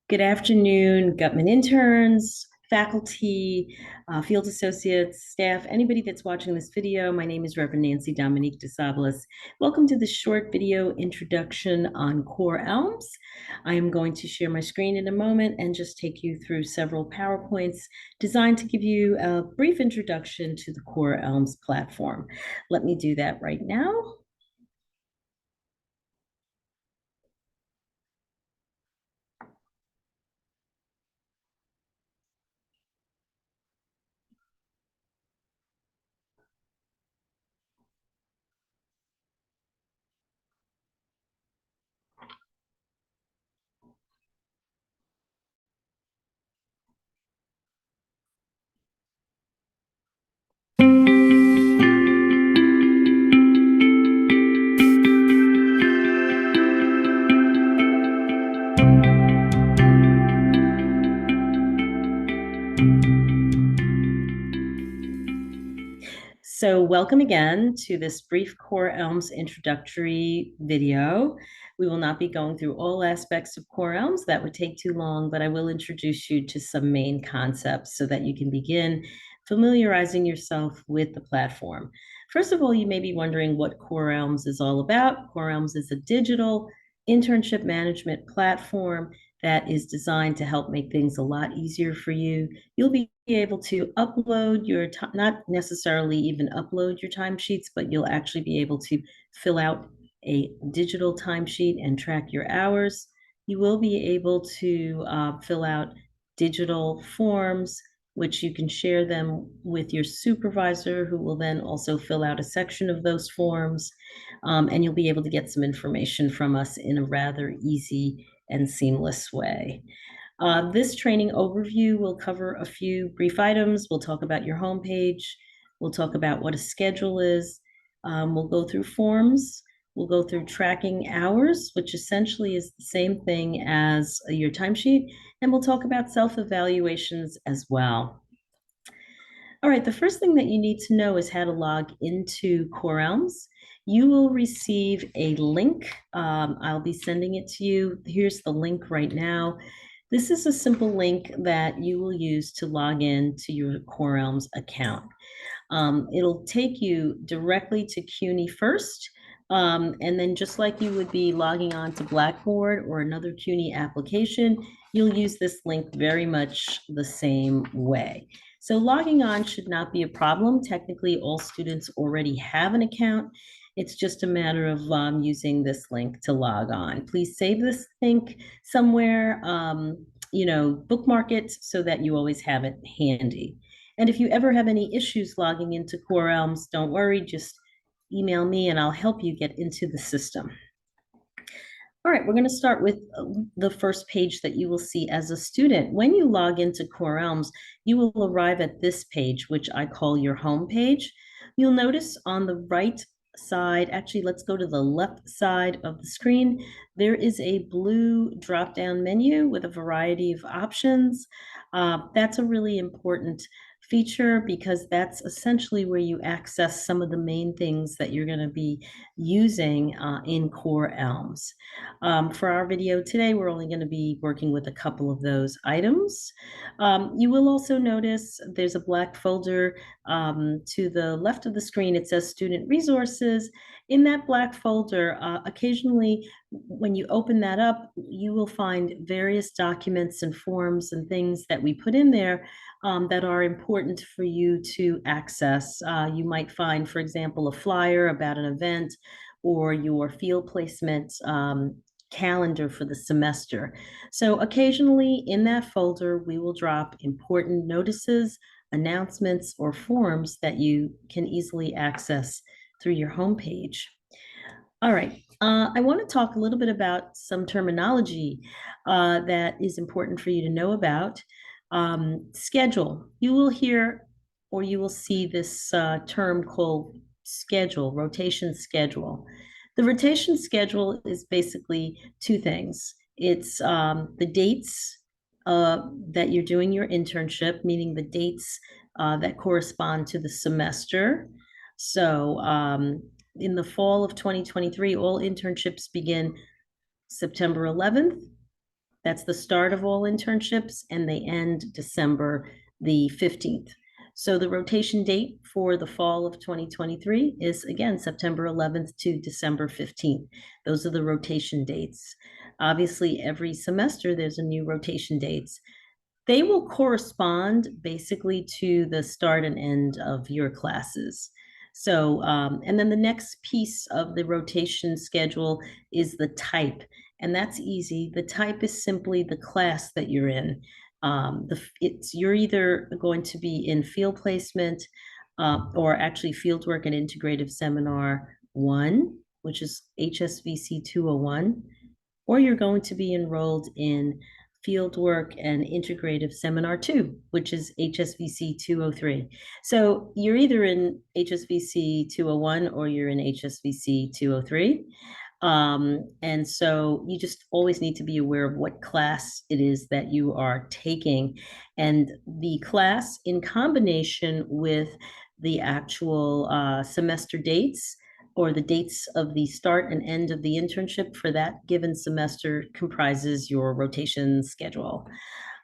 Good afternoon, Guttman interns, faculty, field associates, staff, anybody that's watching this video. My name is Reverend Nancy Dominique DeSablis. Welcome to this short video introduction on Core Elms. I am going to share my screen in a moment and just take you through several PowerPoints designed to give you a brief introduction to the Core Elms platform. Let me do that right now. So welcome again to this brief Core Elms introductory video. We will not be going through all aspects of Core Elms. That would take too long, but I will introduce you to some main concepts so that you can begin familiarizing yourself with the platform. First of all, you may be wondering what Core Elms is all about. Core Elms is a digital internship management platform that is designed to help make things a lot easier for you. You'll be able to upload your, not necessarily even upload your timesheets, but you'll actually be able to fill out a digital timesheet and track your hours. You will be able to fill out digital forms, which you can share them with your supervisor, who will then also fill out a section of those forms. And you'll be able to get some information from us in a rather easy and seamless way. This training overview will cover a few brief items. We'll talk about your homepage. We'll talk about what a schedule is. We'll go through forms. We'll go through tracking hours, which essentially is the same thing as your timesheet. And we'll talk about self-evaluations as well. All right, the first thing that you need to know is how to log into Core Elms. You will receive a link. I'll be sending it to you. Here's the link right now. This is a simple link that you will use to log in to your Core Elms account. It'll take you directly to CUNY first, and then just like you would be logging on to Blackboard or another CUNY application, you'll use this link very much the same way. So logging on should not be a problem. Technically, all students already have an account. It's just a matter of using this link to log on. Please save this link somewhere, bookmark it so that you always have it handy. And if you ever have any issues logging into Core Elms, don't worry, just email me and I'll help you get into the system. All right, we're going to start with the first page that you will see as a student. When you log into Core Elms, you will arrive at this page, which I call your home page. You'll notice on the right side, actually, let's go to the left side of the screen. There is a blue drop-down menu with a variety of options. That's a really important feature because that's essentially where you access some of the main things that you're going to be using in Core Elms. For our video today, we're only going to be working with a couple of those items. You will also notice there's a black folder to the left of the screen. It says Student Resources. In that black folder, occasionally when you open that up, you will find various documents and forms and things that we put in there that are important for you to access. You might find, for example, a flyer about an event or your field placement calendar for the semester. So occasionally in that folder, we will drop important notices, announcements, or forms that you can easily access through your homepage. All right, I want to talk a little bit about some terminology that is important for you to know about. Schedule. You will hear or you will see this term called schedule, rotation schedule. The rotation schedule is basically two things. It's the dates that you're doing your internship, meaning the dates that correspond to the semester. So in the fall of 2023, all internships begin September 11th. That's the start of all internships, and they end December the 15th. So the rotation date for the fall of 2023 is, again, September 11th to December 15th. Those are the rotation dates. Obviously, every semester there's a new rotation dates. They will correspond basically to the start and end of your classes. So, and then the next piece of the rotation schedule is the type, and that's easy. The type is simply the class that you're in. You're either going to be in field placement, or actually fieldwork and integrative seminar 1, which is HSVC 201, or you're going to be enrolled in Fieldwork and Integrative Seminar 2, which is HSVC 203. So you're either in HSVC 201 or you're in HSVC 203. And so you just always need to be aware of what class it is that you are taking. And the class, in combination with the actual semester dates, or the dates of the start and end of the internship for that given semester, comprises your rotation schedule.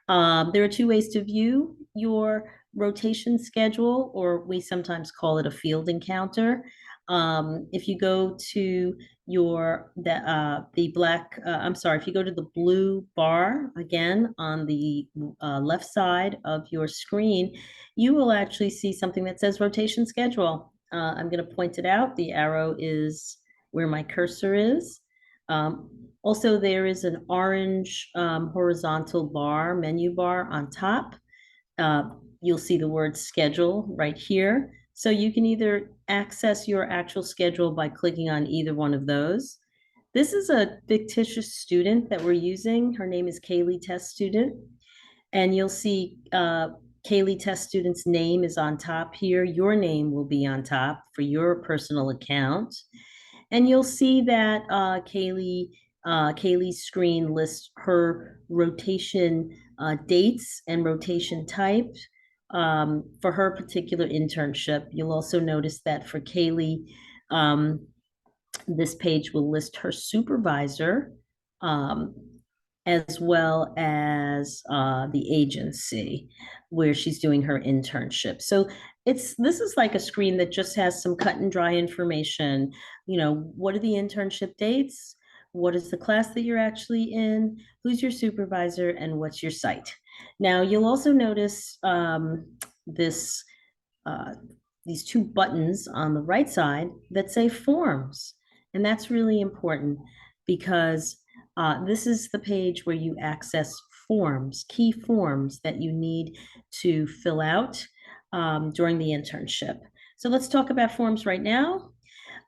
There are two ways to view your rotation schedule, or we sometimes call it a field encounter. If you go to if you go to the blue bar again on the left side of your screen, you will actually see something that says rotation schedule. I'm going to point it out. The arrow is where my cursor is. Also, there is an orange horizontal bar, menu bar on top. You'll see the word schedule right here. So you can either access your actual schedule by clicking on either one of those. This is a fictitious student that we're using. Her name is Kaylee Test Student. And you'll see Kaylee Test Student's name is on top here. Your name will be on top for your personal account. And you'll see that Kaylee's screen lists her rotation dates and rotation type for her particular internship. You'll also notice that for Kaylee, this page will list her supervisor, as well as the agency where she's doing her internship. So this is like a screen that just has some cut and dry information. You know, what are the internship dates? What is the class that you're actually in? Who's your supervisor, and what's your site? Now, you'll also notice this these two buttons on the right side that say forms. And that's really important because this is the page where you access forms, key forms that you need to fill out during the internship. So let's talk about forms right now.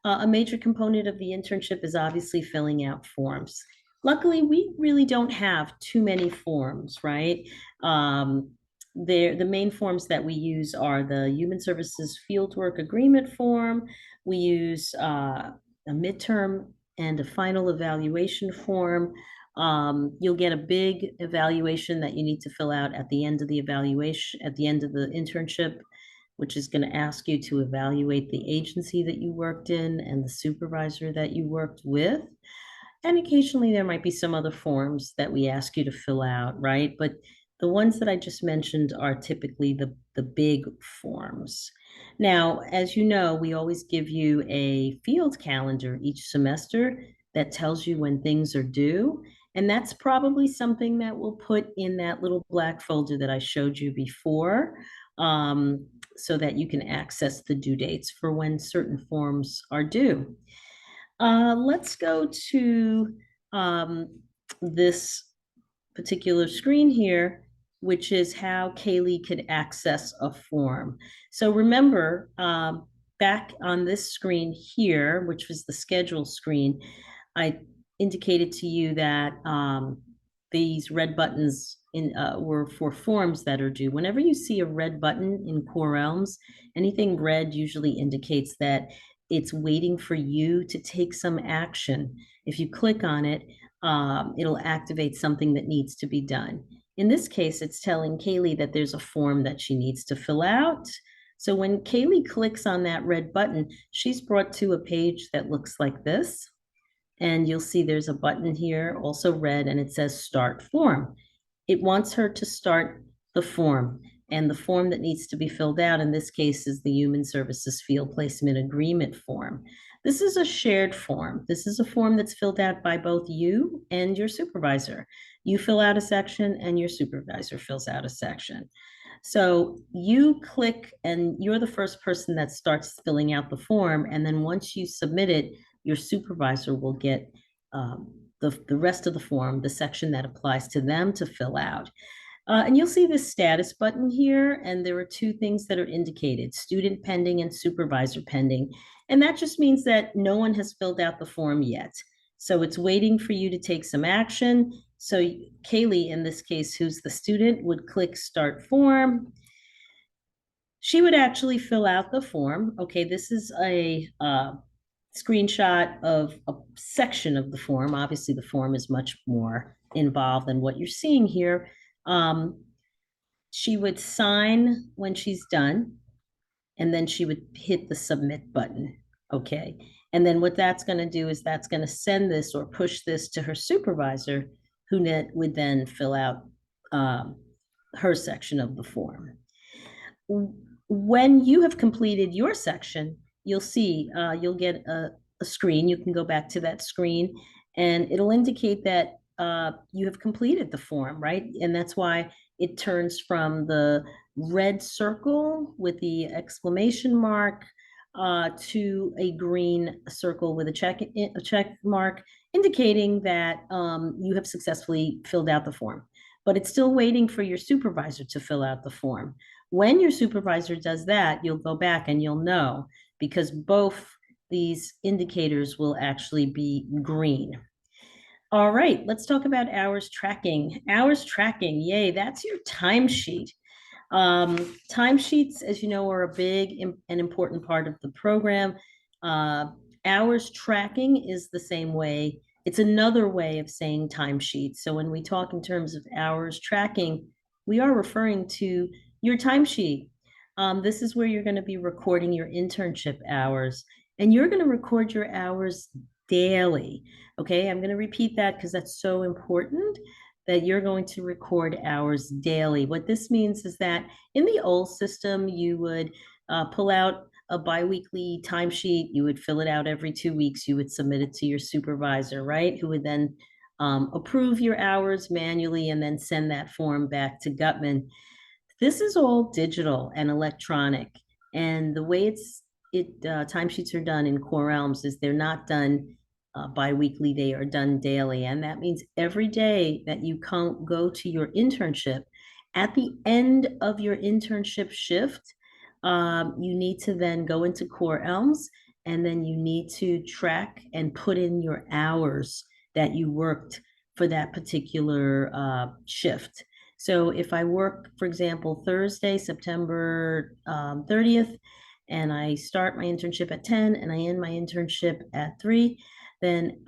A major component of the internship is obviously filling out forms. Luckily, we really don't have too many forms, right? The main forms that we use are the Human Services Fieldwork Agreement form. We use a midterm and a final evaluation form. You'll get a big evaluation that you need to fill out at the end of the evaluation, at the end of the internship, which is going to ask you to evaluate the agency that you worked in and the supervisor that you worked with. And occasionally there might be some other forms that we ask you to fill out, right? But the ones that I just mentioned are typically the big forms. Now, as you know, we always give you a field calendar each semester that tells you when things are due. And that's probably something that we'll put in that little black folder that I showed you before, so that you can access the due dates for when certain forms are due. Let's go to this particular screen here, which is how Kaylee could access a form. So remember, back on this screen here, which was the schedule screen, I indicated to you that these red buttons were for forms that are due. Whenever you see a red button in Core Elms, anything red usually indicates that it's waiting for you to take some action. If you click on it, it'll activate something that needs to be done. In this case, it's telling Kaylee that there's a form that she needs to fill out. So when Kaylee clicks on that red button, she's brought to a page that looks like this. And you'll see there's a button here, also red, and it says Start Form. It wants her to start the form. And the form that needs to be filled out in this case is the Human Services Field Placement Agreement form. This is a shared form. This is a form that's filled out by both you and your supervisor. You fill out a section and your supervisor fills out a section. So you click and you're the first person that starts filling out the form. And then once you submit it, your supervisor will get the rest of the form, the section that applies to them to fill out. And you'll see this status button here, and there are two things that are indicated, student pending and supervisor pending. And that just means that no one has filled out the form yet. So it's waiting for you to take some action. So Kaylee, in this case, who's the student, would click Start Form. She would actually fill out the form. Okay, this is a screenshot of a section of the form. Obviously, the form is much more involved than what you're seeing here. She would sign when she's done, and then she would hit the submit button. Okay. And then what that's going to do is that's going to send this or push this to her supervisor, who would then fill out her section of the form. When you have completed your section, you'll see, you'll get a screen. You can go back to that screen and it'll indicate that you have completed the form, right? And that's why it turns from the red circle with the exclamation mark to a green circle with a check mark, indicating that you have successfully filled out the form. But it's still waiting for your supervisor to fill out the form. When your supervisor does that, you'll go back and you'll know, because both these indicators will actually be green. All right, let's talk about hours tracking. Hours tracking, yay, that's your timesheet. Timesheets, as you know, are a big and important part of the program. Hours tracking is the same way. It's another way of saying timesheet. So when we talk in terms of hours tracking, we are referring to your timesheet. This is where you're going to be recording your internship hours, and you're going to record your hours daily. Okay, I'm going to repeat that because that's so important, that you're going to record hours daily. What this means is that in the old system, you would pull out a biweekly timesheet, you would fill it out every 2 weeks, you would submit it to your supervisor, right? Who would then approve your hours manually and then send that form back to Guttman. This is all digital and electronic. And the way timesheets are done in Core Elms is they're not done biweekly, they are done daily. And that means every day that you go to your internship, at the end of your internship shift, you need to then go into Core Elms, and then you need to track and put in your hours that you worked for that particular shift. So if I work, for example, Thursday, September 30th, and I start my internship at 10 and I end my internship at 3, then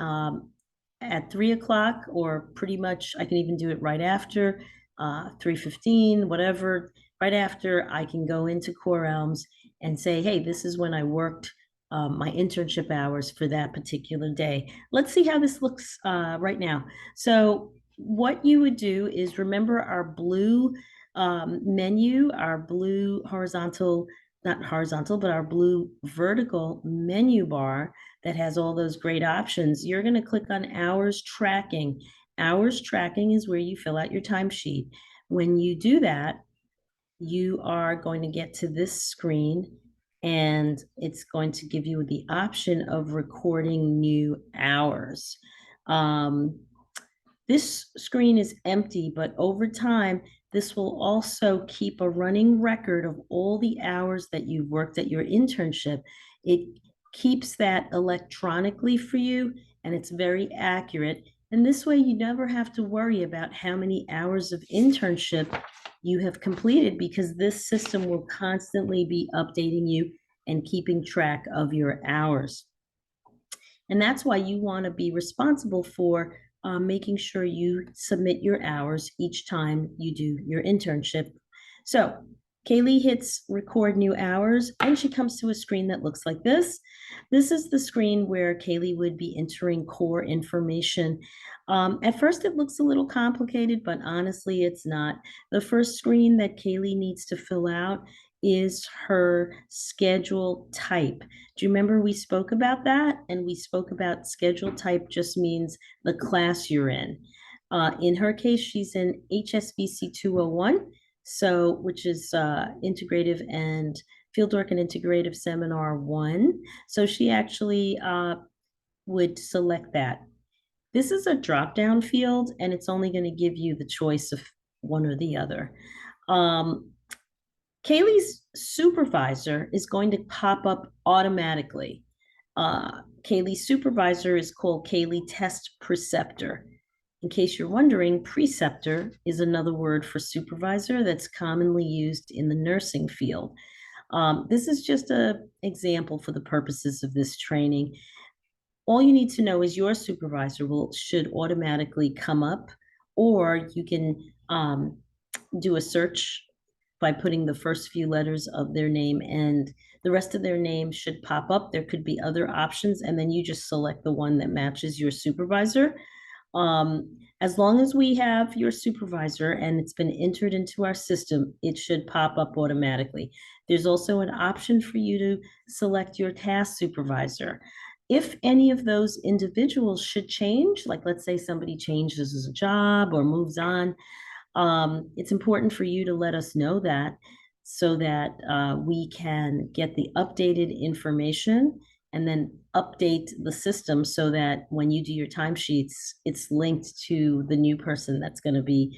at 3 o'clock, or pretty much I can even do it right after, 3:15, whatever, right after, I can go into Core Elms and say, hey, this is when I worked my internship hours for that particular day. Let's see how this looks right now. So what you would do is remember our blue menu, our blue horizontal, not horizontal, but our blue vertical menu bar that has all those great options. You're going to click on hours tracking. Hours tracking is where you fill out your timesheet. When you do that, you are going to get to this screen, and it's going to give you the option of recording new hours. This screen is empty, but over time, this will also keep a running record of all the hours that you've worked at your internship. It keeps that electronically for you, and it's very accurate. And this way, you never have to worry about how many hours of internship you have completed, because this system will constantly be updating you and keeping track of your hours. And that's why you want to be responsible for making sure you submit your hours each time you do your internship. So Kaylee hits record new hours and she comes to a screen that looks like this. This is the screen where Kaylee would be entering core information. At first, it looks a little complicated, but honestly, it's not. The first screen that Kaylee needs to fill out is her schedule type. Do you remember we spoke about that? And we spoke about schedule type just means the class you're in. In her case, she's in HSBC 201, so which is integrative and fieldwork and integrative seminar 1. So she actually would select that. This is a drop down field and it's only going to give you the choice of one or the other. Kaylee's supervisor is going to pop up automatically. Kaylee's supervisor is called Kaylee Test Preceptor. In case you're wondering, preceptor is another word for supervisor that's commonly used in the nursing field. This is just an example for the purposes of this training. All you need to know is your supervisor should automatically come up, or you can do a search by putting the first few letters of their name, and the rest of their name should pop up. There could be other options, and then you just select the one that matches your supervisor. As long as we have your supervisor and it's been entered into our system, it should pop up automatically. There's also an option for you to select your task supervisor. If any of those individuals should change, like let's say somebody changes a job or moves on, it's important for you to let us know that so that we can get the updated information and then update the system so that when you do your timesheets, it's linked to the new person that's going to be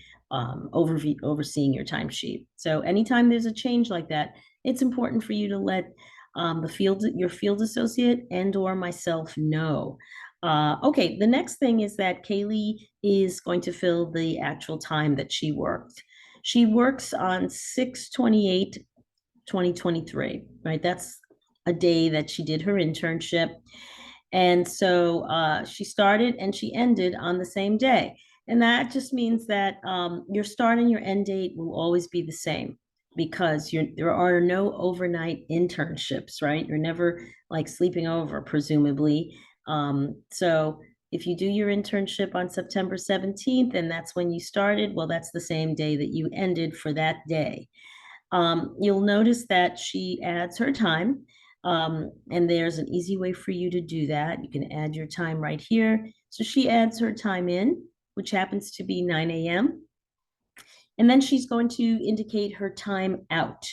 overseeing your timesheet. So anytime there's a change like that, it's important for you to let your field associate and or myself know. Okay, the next thing is that Kaylee is going to fill the actual time that she worked. She works on 6/28/2023, right? That's a day that she did her internship. And so she started and she ended on the same day. And that just means that your start and your end date will always be the same because there are no overnight internships, right? You're never like sleeping over, presumably. So if you do your internship on September 17th and that's when you started, well, that's the same day that you ended for that day. You'll notice that she adds her time, and there's an easy way for you to do that. You can add your time right here. So she adds her time in, which happens to be 9 a.m. And then she's going to indicate her time out,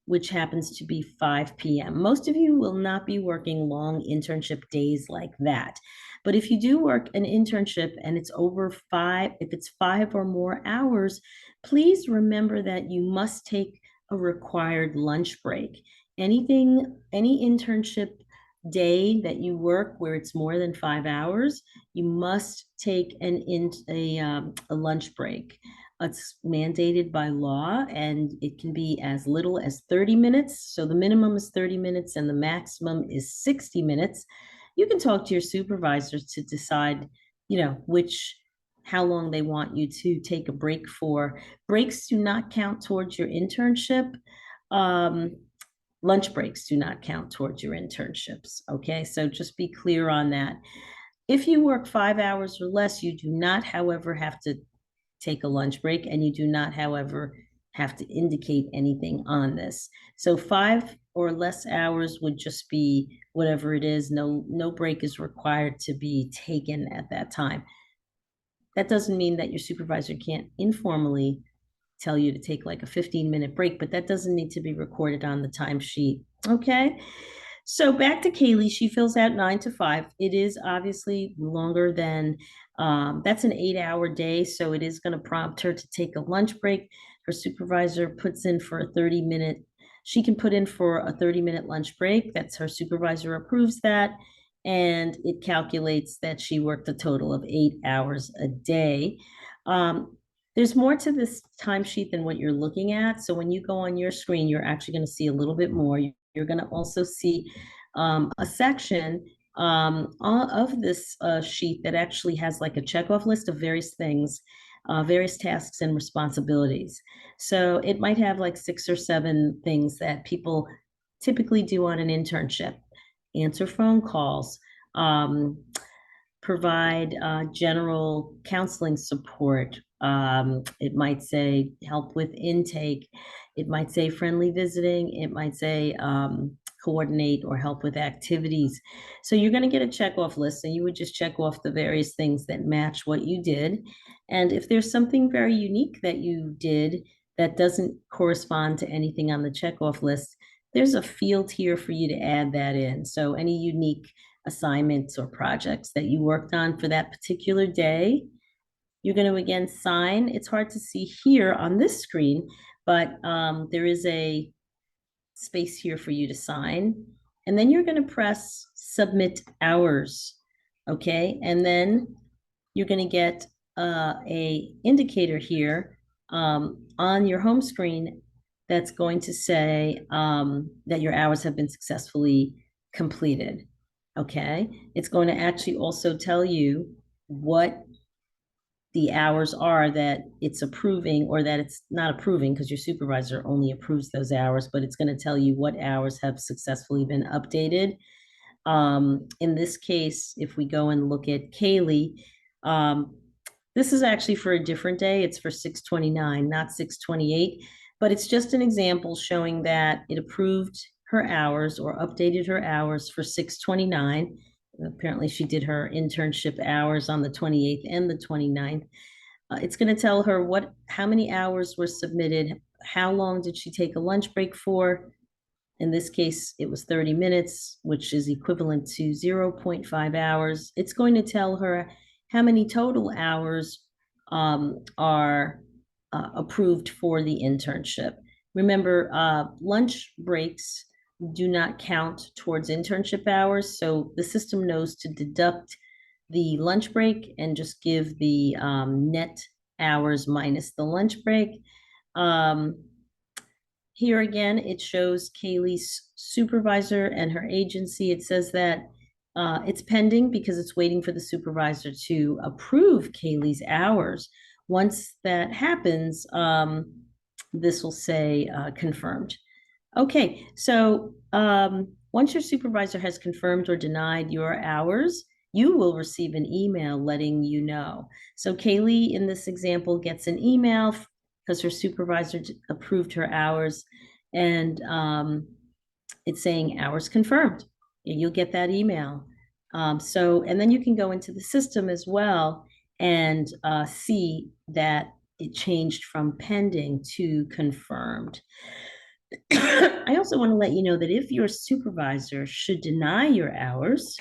which happens to be 5 p.m. Most of you will not be working long internship days like that. But if you do work an internship and it's over 5, if it's 5 or more hours, please remember that you must take a required lunch break. Any internship day that you work where it's more than 5 hours, you must take a lunch break. It's mandated by law and it can be as little as 30 minutes. So the minimum is 30 minutes and the maximum is 60 minutes. You can talk to your supervisors to decide, how long they want you to take a break for. Breaks do not count towards your internship. Lunch breaks do not count towards your internships. Okay, so just be clear on that. If you work 5 hours or less, you do not, however, have to take a lunch break, and you do not, however, have to indicate anything on this. So 5 or less hours would just be whatever it is. No break is required to be taken at that time. That doesn't mean that your supervisor can't informally tell you to take like a 15-minute break, but that doesn't need to be recorded on the timesheet. Okay. So back to Kaylee, she fills out 9 to 5. It is obviously longer than that's an 8-hour day, so it is going to prompt her to take a lunch break. Her supervisor puts in for a 30-minute. She can put in for a 30-minute lunch break. That's her supervisor approves that, and it calculates that she worked a total of 8 hours a day. There's more to this timesheet than what you're looking at. So when you go on your screen, you're actually going to see a little bit more. You're going to also see a section of this sheet that actually has like a checkoff list of various things. various tasks and responsibilities. So it might have like 6 or 7 things that people typically do on an internship: answer phone calls, um, provide general counseling support. It might say help with intake. It might say friendly visiting. It might say coordinate or help with activities. So you're going to get a check off list, and you would just check off the various things that match what you did. And if there's something very unique that you did that doesn't correspond to anything on the check off list, there's a field here for you to add that in. So any unique assignments or projects that you worked on for that particular day, you're going to again sign. It's hard to see here on this screen, but there is a space here for you to sign. And then you're going to press submit hours. Okay. And then you're going to get a indicator here on your home screen that's going to say that your hours have been successfully completed. Okay. It's going to actually also tell you what the hours are that it's approving, or that it's not approving, because your supervisor only approves those hours, but it's going to tell you what hours have successfully been updated. In this case, if we go and look at Kaylee, this is actually for a different day. It's for 6/29, not 6/28, but it's just an example showing that it approved her hours or updated her hours for 6/29. Apparently she did her internship hours on the 28th and the 29th. It's going to tell her how many hours were submitted, how long did she take a lunch break for. In this case, it was 30 minutes, which is equivalent to 0.5 hours. It's going to tell her how many total hours are approved for the internship. Remember, lunch breaks do not count towards internship hours, so the system knows to deduct the lunch break and just give the net hours minus the lunch break. Here again, it shows Kaylee's supervisor and her agency. It says that it's pending because it's waiting for the supervisor to approve Kaylee's hours. Once that happens, this will say confirmed. Okay, so once your supervisor has confirmed or denied your hours, you will receive an email letting you know. So Kaylee, in this example, gets an email because her supervisor approved her hours, and it's saying hours confirmed. You'll get that email. And then you can go into the system as well and see that it changed from pending to confirmed. I also want to let you know that if your supervisor should deny your hours,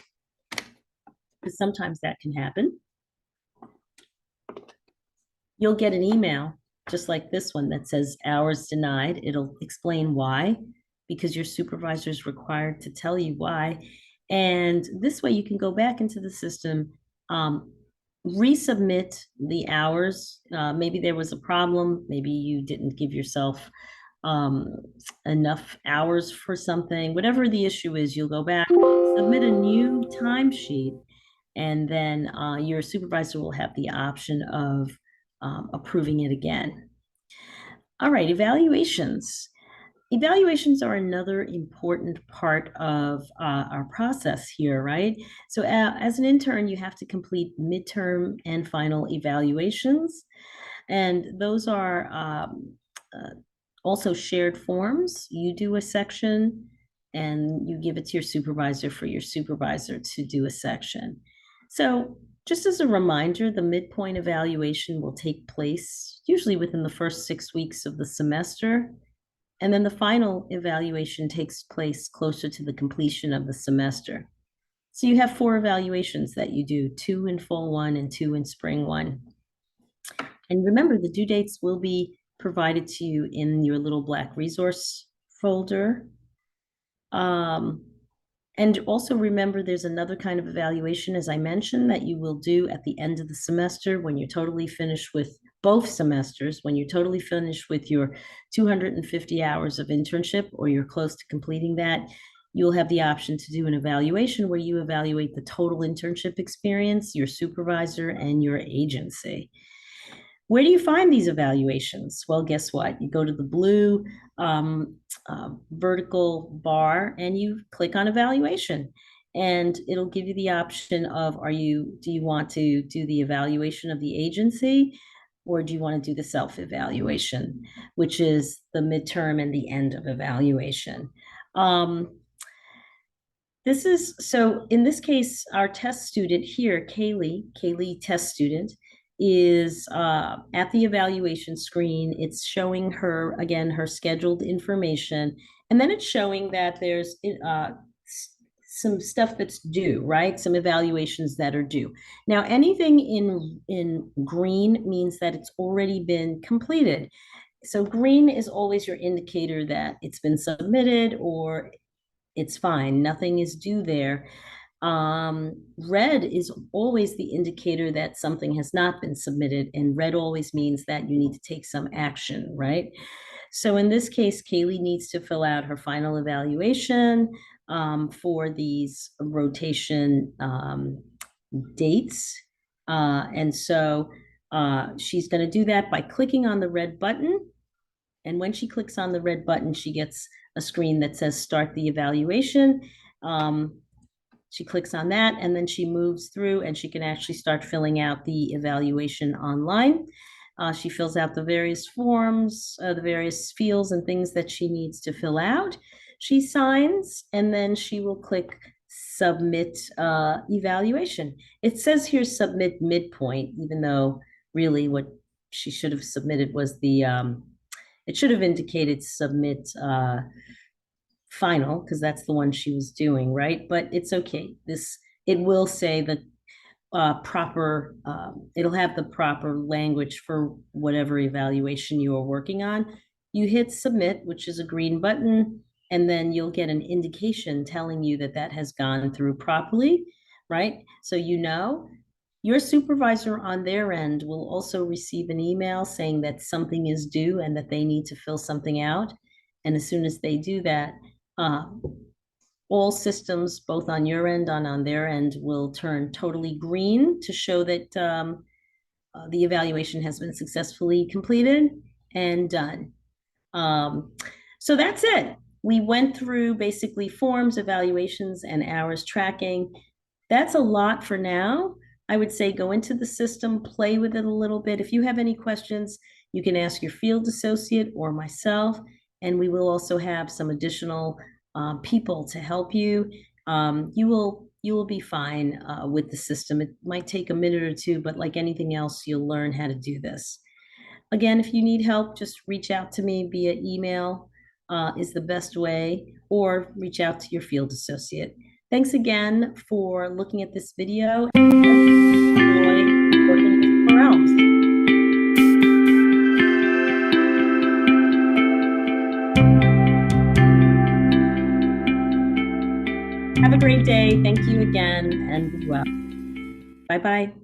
because sometimes that can happen, you'll get an email just like this one that says hours denied. It'll explain why, because your supervisor is required to tell you why. And this way you can go back into the system, resubmit the hours. Maybe there was a problem. Maybe you didn't give yourself enough hours for something. Whatever the issue is, you'll go back, submit a new timesheet, and then your supervisor will have the option of approving it again. All right, evaluations. Evaluations are another important part of our process here, right? So as an intern, you have to complete midterm and final evaluations. And those are also shared forms. You do a section and you give it to your supervisor for your supervisor to do a section. So just as a reminder, the midpoint evaluation will take place usually within the first 6 weeks of the semester. And then the final evaluation takes place closer to the completion of the semester. So you have 4 evaluations that you do, 2 in fall 1 and 2 in spring 1. And remember, the due dates will be provided to you in your little black resource folder. And also remember, there's another kind of evaluation, as I mentioned, that you will do at the end of the semester when you're totally finished with both semesters, when you're totally finished with your 250 hours of internship, or you're close to completing that. You'll have the option to do an evaluation where you evaluate the total internship experience, your supervisor, and your agency. Where do you find these evaluations? Well, guess what? You go to the blue vertical bar and you click on evaluation. And it'll give you the option of, do you want to do the evaluation of the agency, or do you want to do the self-evaluation, which is the midterm and the end of evaluation? So in this case, our test student here, Kaylee test student, is at the evaluation screen. It's showing her, again, her scheduled information. And then it's showing that there's some stuff that's due, right? Some evaluations that are due. Now, anything in green means that it's already been completed. So green is always your indicator that it's been submitted or it's fine, nothing is due there. Red is always the indicator that something has not been submitted, and red always means that you need to take some action, right? So in this case, Kaylee needs to fill out her final evaluation for these rotation dates. And so she's going to do that by clicking on the red button. And when she clicks on the red button, she gets a screen that says start the evaluation. She clicks on that and then she moves through and she can actually start filling out the evaluation online. She fills out the various forms, the various fields and things that she needs to fill out. She signs and then she will click submit evaluation. It says here submit midpoint, even though really what she should have submitted was it should have indicated submit final, because that's the one she was doing, right? But it's okay. It will say the proper, it'll have the proper language for whatever evaluation you are working on. You hit submit, which is a green button, and then you'll get an indication telling you that that has gone through properly, right? So you know. Your supervisor on their end will also receive an email saying that something is due and that they need to fill something out. And as soon as they do that, all systems, both on your end and on their end, will turn totally green to show that the evaluation has been successfully completed and done. So that's it. We went through basically forms, evaluations, and hours tracking. That's a lot for now. I would say go into the system, play with it a little bit. If you have any questions, you can ask your field associate or myself, and we will also have some additional people to help you. You will be fine with the system. It might take a minute or two, but like anything else, you'll learn how to do this. Again, if you need help, just reach out to me via email is the best way, or reach out to your field associate. Thanks again for looking at this video, and enjoy working with Core Elms. Have a great day. Thank you again, and be well. Bye-bye.